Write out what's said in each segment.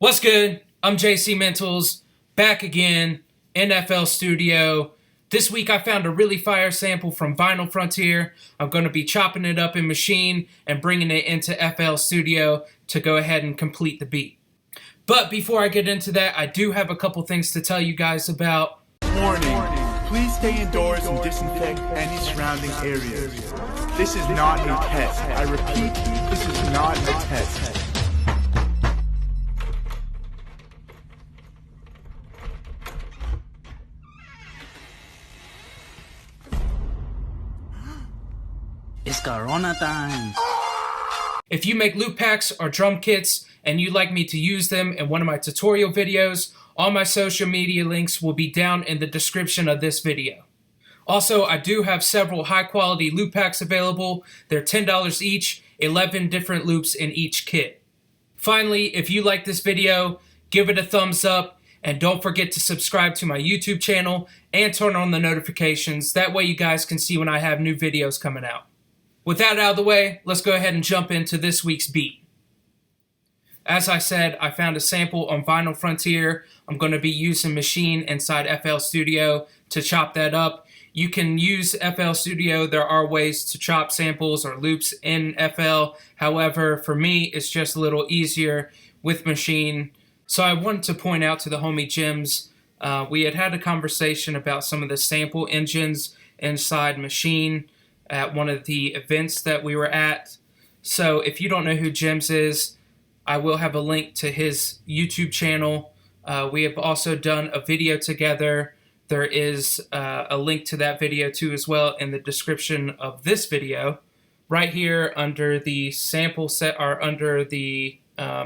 What's good? I'm jcmentalz, back again, NFL Studio. This week I found a really fire sample from Vinyl Frontier. I'm going to be chopping it up in Machine and bringing it into FL Studio to go ahead and complete the beat. But before I get into that, I do have a couple things to tell you guys about. Warning, please stay indoors and disinfect any surrounding areas. This is not a test. I repeat, this is not a test. It's Corona time. If you make loop packs or drum kits and you'd like me to use them in one of my tutorial videos, all my social media links will be down in the description of this video. Also, I do have several high quality loop packs available. They're $10 each, 11 different loops in each kit. Finally, if you like this video, give it a thumbs up and don't forget to subscribe to my YouTube channel and turn on the notifications. That way you guys can see when I have new videos coming out. With that out of the way, let's go ahead and jump into this week's beat. As I said, I found a sample on Vinyl Frontier. I'm going to be using Machine inside FL Studio to chop that up. You can use FL Studio. There are ways to chop samples or loops in FL. However, for me, it's just a little easier with Machine. So I wanted to point out to the homie JEMZ, we had a conversation about some of the sample engines inside Machine at one of the events that we were at. So if you don't know who JEMZ is, I will have a link to his YouTube channel. We have also done a video together. There is a link to that video too as well in the description of this video. Right here under the sample set, or under the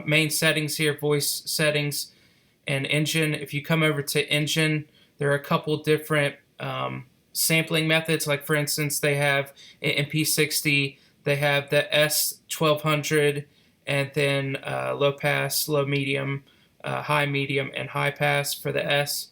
main settings here, voice settings and engine. If you come over to engine, there are a couple different sampling methods. Like for instance, they have in P60, they have the S1200 and then low pass, low medium, high medium, and high pass for the S.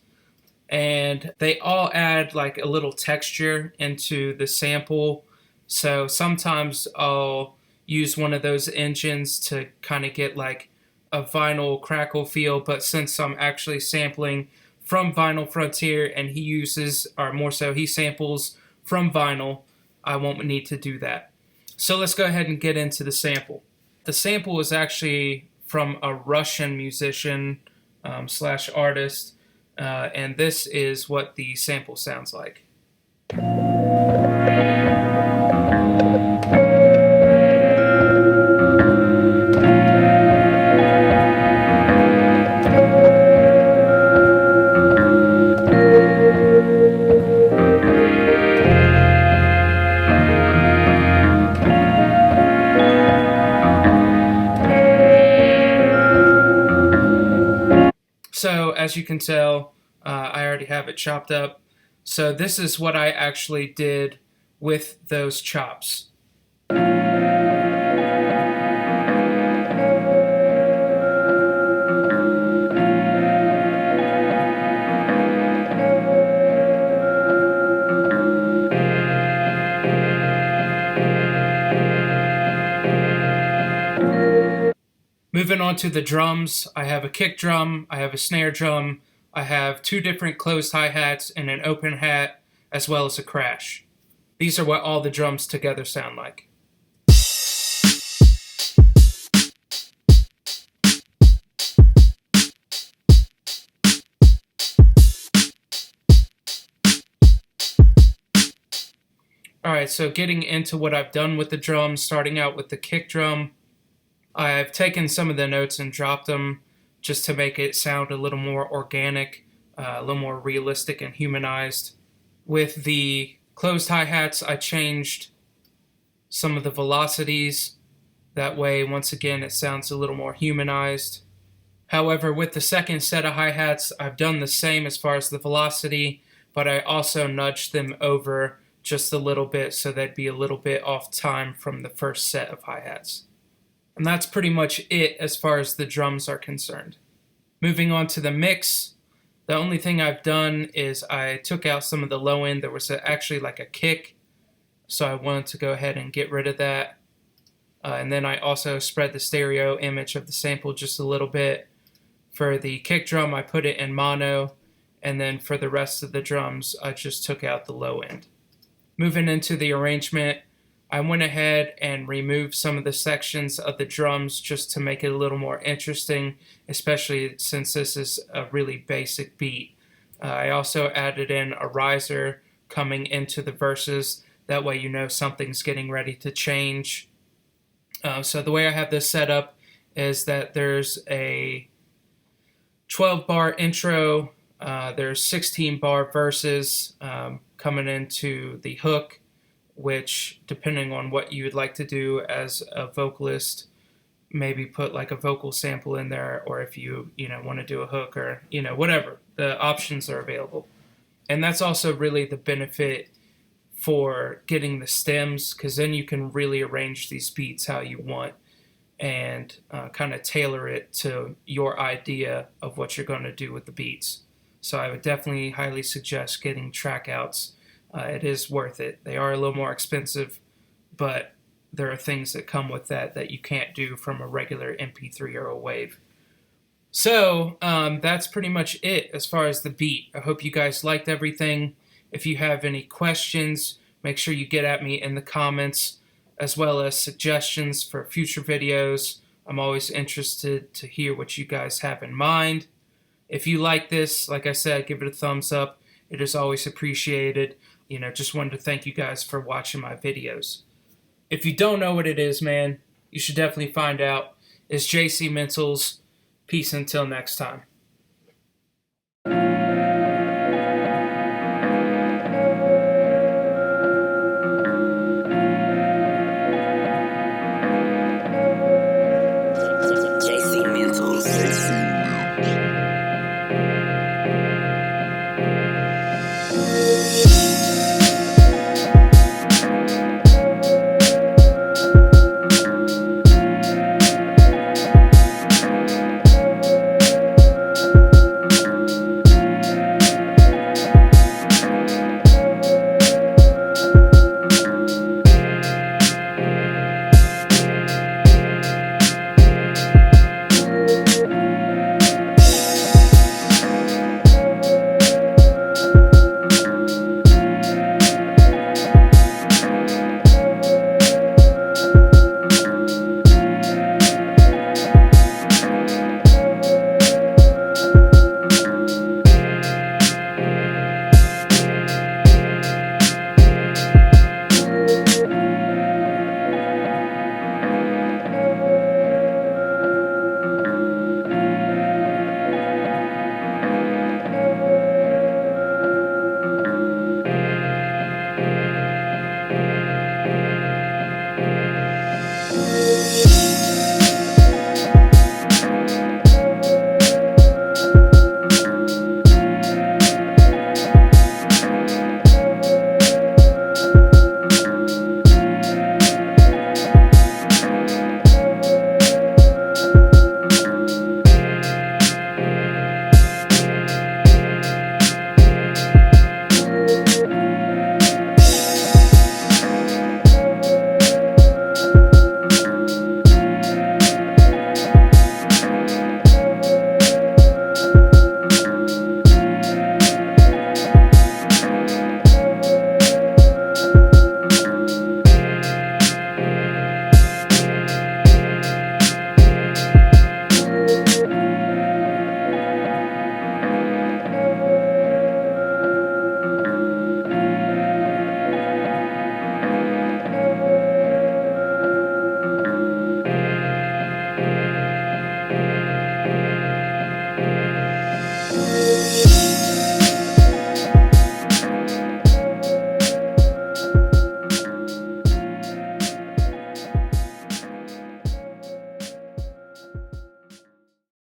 And they all add like a little texture into the sample. So sometimes I'll use one of those engines to kind of get like a vinyl crackle feel, but since I'm actually sampling from Vinyl Frontier and he uses, or more so he samples from vinyl, I won't need to do that. So let's go ahead and get into the sample. The sample is actually from a Russian musician slash artist, and this is what the sample sounds like. So as you can tell, I already have it chopped up. So this is what I actually did with those chops. Moving on to the drums, I have a kick drum, I have a snare drum, I have two different closed hi-hats and an open hat, as well as a crash. These are what all the drums together sound like. Alright, so getting into what I've done with the drums, starting out with the kick drum, I've taken some of the notes and dropped them just to make it sound a little more organic, a little more realistic and humanized. With the closed hi-hats, I changed some of the velocities. That way, once again, it sounds a little more humanized. However, with the second set of hi-hats, I've done the same as far as the velocity, but I also nudged them over just a little bit so they'd be a little bit off time from the first set of hi-hats. And that's pretty much it as far as the drums are concerned. Moving on to the mix, the only thing I've done is I took out some of the low end. There was actually like a kick, so I wanted to go ahead and get rid of that. And then I also spread the stereo image of the sample just a little bit. For the kick drum, I put it in mono, and then for the rest of the drums, I just took out the low end. Moving into the arrangement, I went ahead and removed some of the sections of the drums just to make it a little more interesting, especially since this is a really basic beat. I also added in a riser coming into the verses. That way you know something's getting ready to change. So the way I have this set up is that there's a 12-bar intro, there's 16-bar verses coming into the hook, which, depending on what you would like to do as a vocalist, maybe put like a vocal sample in there, or if you want to do a hook, or whatever, the options are available. And that's also really the benefit for getting the stems, because then you can really arrange these beats how you want and kind of tailor it to your idea of what you're going to do with the beats. So I would definitely highly suggest getting track outs. It is worth it. They are a little more expensive, but there are things that come with that you can't do from a regular MP3 or a WAV. So that's pretty much it as far as the beat. I hope you guys liked everything. If you have any questions, make sure you get at me in the comments, as well as suggestions for future videos. I'm always interested to hear what you guys have in mind. If you like this, like I said, give it a thumbs up. It is always appreciated. Just wanted to thank you guys for watching my videos. If you don't know what it is, man, you should definitely find out. It's jcmentalz. Peace until next time.